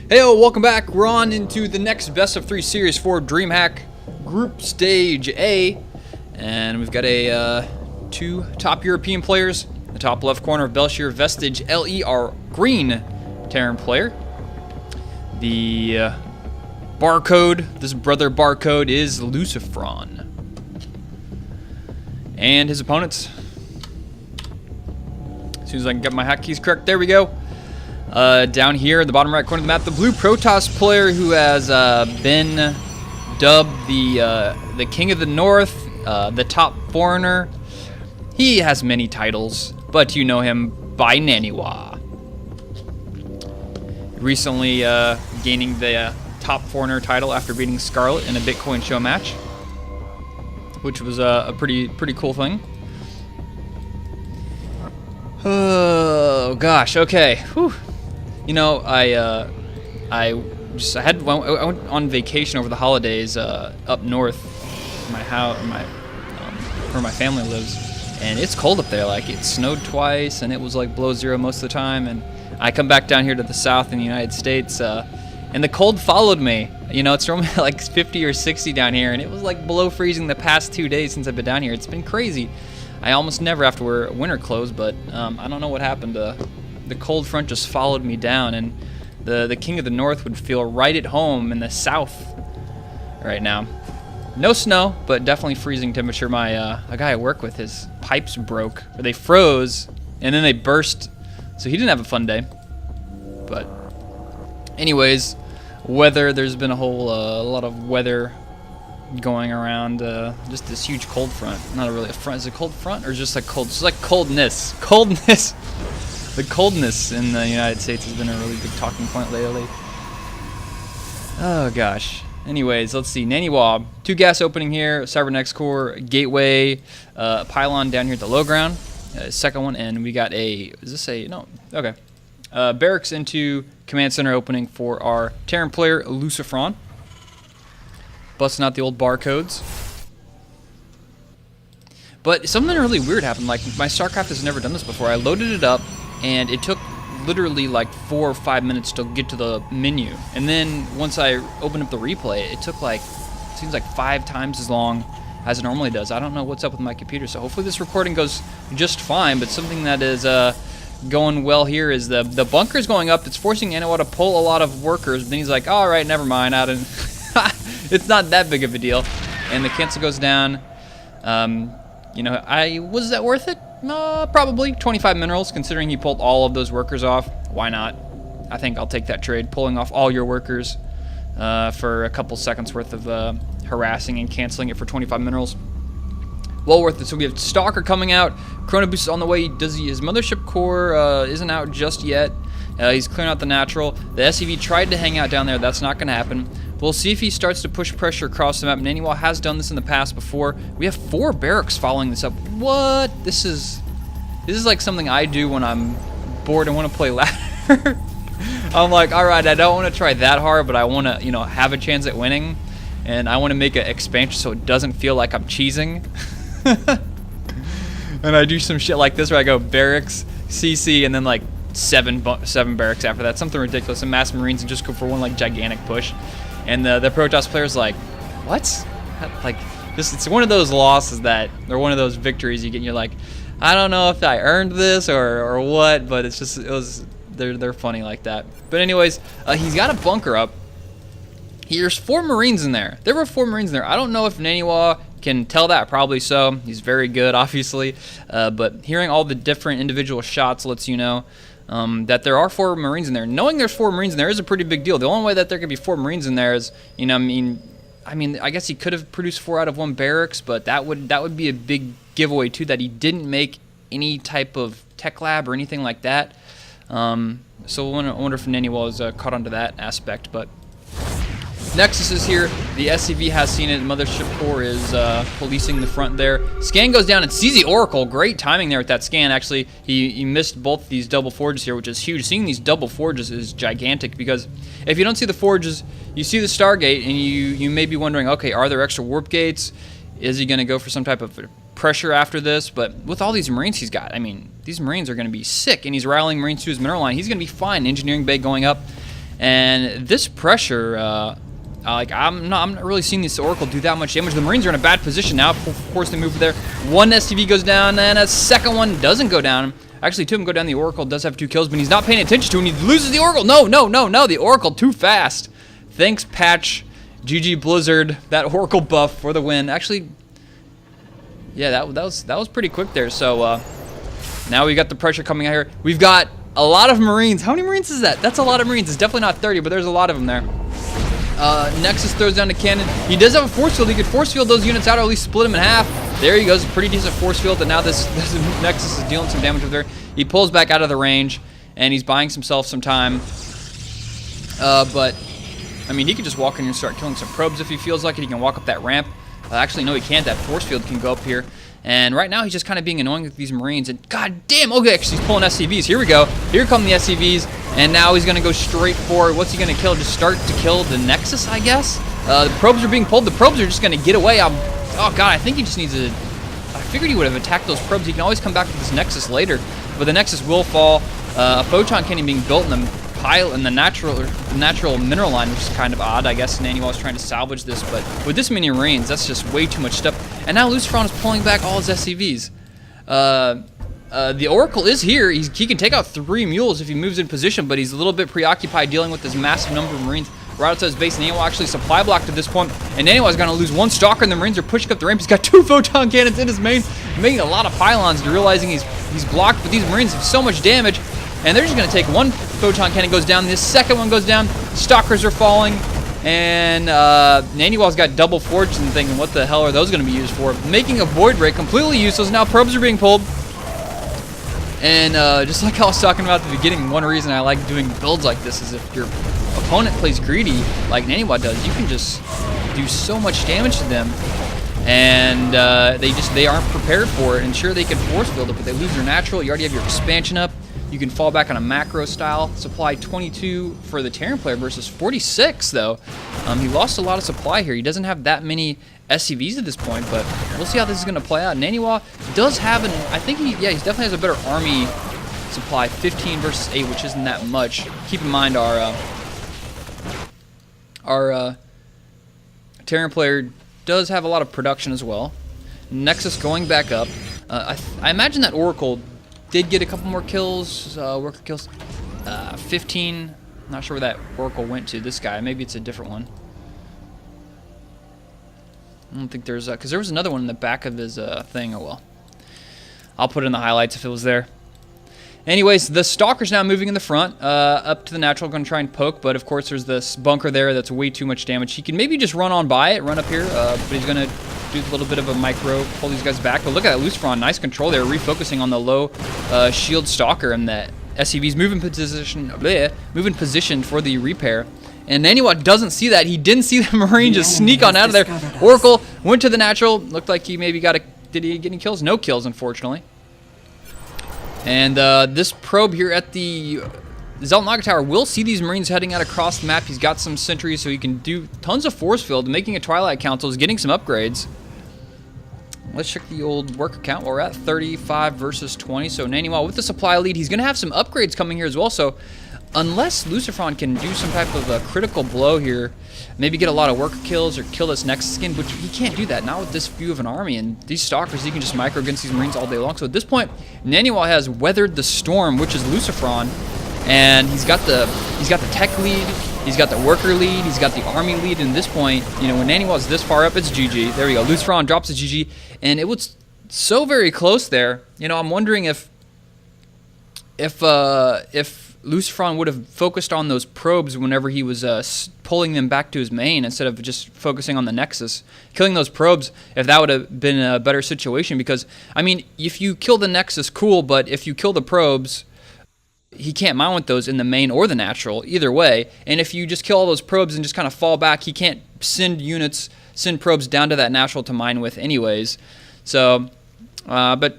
Heyo, welcome back. We're on into the next best of 3 series for DreamHack Group Stage A, and we've got a 2 top European players. The top left corner of Belshir Vestige LE, our green Terran player. The barcode, this brother barcode, is Lucifron, and his opponents. As soon as I can get my hotkeys correct, there we go. Down here in the bottom right corner of the map, the blue Protoss player who has been dubbed the King of the North, the top foreigner. He has many titles, but you know him by Naniwa. Recently gaining the top foreigner title after beating Scarlet in a Bitcoin show match, which was a pretty cool thing. Oh gosh, okay. Whew. You know, I went on vacation over the holidays up north, my house, where my family lives, and it's cold up there. Like, it snowed twice, and it was like below zero most of the time. And I come back down here to the south in the United States, and the cold followed me. You know, it's normally like 50 or 60 down here, and it was like below freezing the past 2 days since I've been down here. It's been crazy. I almost never have to wear winter clothes, but I don't know what happened. The cold front just followed me down, and the King of the North would feel right at home in the south right now. No snow, but definitely freezing temperature. My a guy I work with, his pipes broke, or they froze, and then they burst, so he didn't have a fun day. But anyways, weather, there's been a lot of weather going around, just this huge cold front. Not really a front. Is it a cold front, or just like cold? It's like coldness. The coldness in the United States has been a really big talking point lately. Oh gosh. Anyways, let's see. Naniwa, 2 gas opening here, Cybernex core, gateway, pylon down here at the low ground. Second one, and we got a, is this a, no, okay. Barracks into command center opening for our Terran player, Lucifron. Busting out the old barcodes. But something really weird happened. Like, my StarCraft has never done this before. I loaded it up, and it took literally like 4 or 5 minutes to get to the menu. And then once I opened up the replay, it took like, it seems like 5 times as long as it normally does. I don't know what's up with my computer, so hopefully this recording goes just fine. But something that is going well here is the bunker's going up. It's forcing Naniwa to pull a lot of workers. But then he's like, all right, never mind. I didn't. It's not that big of a deal. And the cancel goes down. You know, was that worth it? Probably 25 minerals, considering he pulled all of those workers off. Why not? I think I'll take that trade, pulling off all your workers for a couple seconds worth of harassing and canceling it for 25 minerals. Well worth it. So we have Stalker coming out. Chrono Boost is on the way. His mothership core isn't out just yet. He's clearing out the natural. The SCV tried to hang out down there. That's not going to happen. We'll see if he starts to push pressure across the map. Naniwa has done this in the past before. We have 4 barracks following this up. What? This is like something I do when I'm bored and want to play ladder. I'm like, all right, I don't want to try that hard, but I want to, you know, have a chance at winning, and I want to make an expansion so it doesn't feel like I'm cheesing. And I do some shit like this where I go barracks, CC, and then like 7 barracks after that, something ridiculous, and mass marines, and just go for one like gigantic push. And the Protoss player's like, what? Like, it's one of those losses that, or one of those victories you get, and you're like, I don't know if I earned this or what, but it's just, they're funny like that. But anyways, he's got a bunker up. There's 4 Marines in there. There were 4 Marines in there. I don't know if Naniwa can tell that, probably so. He's very good, obviously. But hearing all the different individual shots lets you know that there are 4 Marines in there. Knowing there's 4 Marines in there is a pretty big deal. The only way that there could be 4 Marines in there is, you know, I mean, I guess he could have produced 4 out of 1 barracks, but that would be a big giveaway too, that he didn't make any type of tech lab or anything like that. So I wonder if Naniwa was caught onto that aspect. But Nexus is here. The SCV has seen it. Mothership core is policing the front there. Scan goes down and sees the Oracle. Great timing there with that scan. Actually, he missed both these double forges here, which is huge. Seeing these double forges is gigantic, because if you don't see the forges, you see the Stargate, and you may be wondering, okay, are there extra warp gates? Is he going to go for some type of pressure after this? But with all these Marines he's got, I mean, these Marines are going to be sick, and he's rallying Marines to his mineral line. He's going to be fine. Engineering bay going up. And this pressure, like I'm not really seeing this Oracle do that much damage. The Marines are in a bad position now. Of course, they move there. One SCV goes down, and a second one doesn't go down. Actually, two of them go down. The Oracle does have 2 kills, but he's not paying attention to him. He loses the Oracle. No, no, no, no. The Oracle too fast. Thanks, patch. GG Blizzard. That Oracle buff for the win. Actually, yeah, that was pretty quick there. So now we got the pressure coming out here. We've got a lot of Marines. How many Marines is that? That's a lot of Marines. It's definitely not 30, but there's a lot of them there. Nexus throws down the cannon. He does have a force field. He could force field those units out, or at least split them in half. There he goes. Pretty decent force field, and now this Nexus is dealing some damage over there. He pulls back out of the range, and he's buying himself some time. But, I mean, he could just walk in here and start killing some probes if he feels like it. He can walk up that ramp. Actually, no, he can't. That force field can go up here. And right now, he's just kind of being annoying with these Marines. And god damn, okay, actually, he's pulling SCVs. Here we go. Here come the SCVs. And now he's going to go straight for, what's he going to kill? Just start to kill the Nexus, I guess? The probes are being pulled. The probes are just going to get away. Oh god, I think he just needs to... I figured he would have attacked those probes. He can always come back to this Nexus later. But the Nexus will fall. A photon cannon being built in the pile in the natural mineral line, which is kind of odd. I guess Naniwa was trying to salvage this, but with this many Marines, that's just way too much stuff. And now Lucifron is pulling back all his SCVs. The Oracle is here. He can take out 3 mules if he moves in position, but he's a little bit preoccupied dealing with this massive number of Marines right outside his base. Naniwa actually supply blocked at this point, and Naniwa is going to lose 1 Stalker, and the Marines are pushing up the ramp. He's got 2 photon cannons in his main, making a lot of pylons, realizing he's blocked, but these Marines have so much damage, and they're just going to take 1 photon cannon goes down, this second one goes down, Stalkers are falling, and Naniwa's got double fortune, thinking, what the hell are those going to be used for? Making a Void Ray completely useless. Now probes are being pulled. And just like I was talking about at the beginning, one reason I like doing builds like this is if your opponent plays greedy, like Naniwa does, you can just do so much damage to them, and they aren't prepared for it. And sure, they can force field it, but they lose their natural. You already have your expansion up. You can fall back on a macro style. Supply 22 for the Terran player versus 46 though. He lost a lot of supply here. He doesn't have that many SCVs at this point, but we'll see how this is going to play out. Naniwa does have I think he definitely has a better army supply, 15 versus 8, which isn't that much. Keep in mind our Terran player does have a lot of production as well. Nexus going back up. I imagine that Oracle did get a couple more kills, worker kills. 15. Not sure where that Oracle went to. This guy, maybe it's a different one. I don't think there's because there was another one in the back of his thing. Oh well, I'll put it in the highlights if it was there. Anyways, the Stalker's now moving in the front, up to the natural, going to try and poke, but of course there's this bunker there that's way too much damage. He can maybe just run on by it, run up here, but he's going to do a little bit of a micro, pull these guys back. But look at that Lucifron, nice control there, refocusing on the low shield Stalker, and that SCV's moving position for the repair. And Naniwa doesn't see that. He didn't see the Marine just sneak on out of there. Oracle went to the natural. Looked like he maybe got did he get any kills? No kills, unfortunately. And this probe here at the Zeltnaga Tower will see these Marines heading out across the map. He's got some sentries, so he can do tons of force field. Making a Twilight Council is getting some upgrades. Let's check the old worker count. We're at 35 versus 20. So Naniwa with the supply lead. He's going to have some upgrades coming here as well. So unless Lucifron can do some type of a critical blow here, maybe get a lot of worker kills or kill this Nexus skin, which he can't do that, not with this view of an army. And these Stalkers, he can just micro against these Marines all day long. So at this point, Naniwa has weathered the storm, which is Lucifron, and he's got the tech lead, he's got the worker lead, he's got the army lead. And at this point, you know, when Naniwa's this far up, it's GG. There we go. Lucifron drops a GG, and it was so very close there. You know, I'm wondering if Lucifron would have focused on those probes whenever he was pulling them back to his main instead of just focusing on the Nexus. Killing those probes, if that would have been a better situation, because, I mean, if you kill the Nexus, cool, but if you kill the probes, he can't mine with those in the main or the natural, either way. And if you just kill all those probes and just kind of fall back, he can't send probes down to that natural to mine with anyways. So, but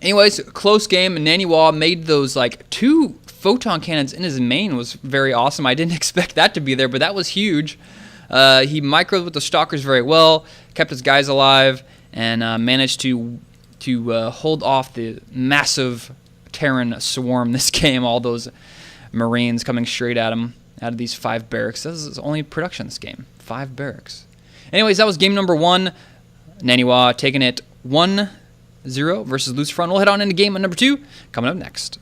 anyways, close game. Naniwa made those like 2 photon cannons in his main was very awesome. I didn't expect that to be there, but that was huge. He microed with the Stalkers very well, kept his guys alive, and managed to hold off the massive Terran swarm this game, all those Marines coming straight at him. out of these 5 barracks. This is only production this game. 5 barracks. Anyways, that was game number 1. Naniwa taking it 1-0 versus Lucifron. We'll head on into game number 2 coming up next.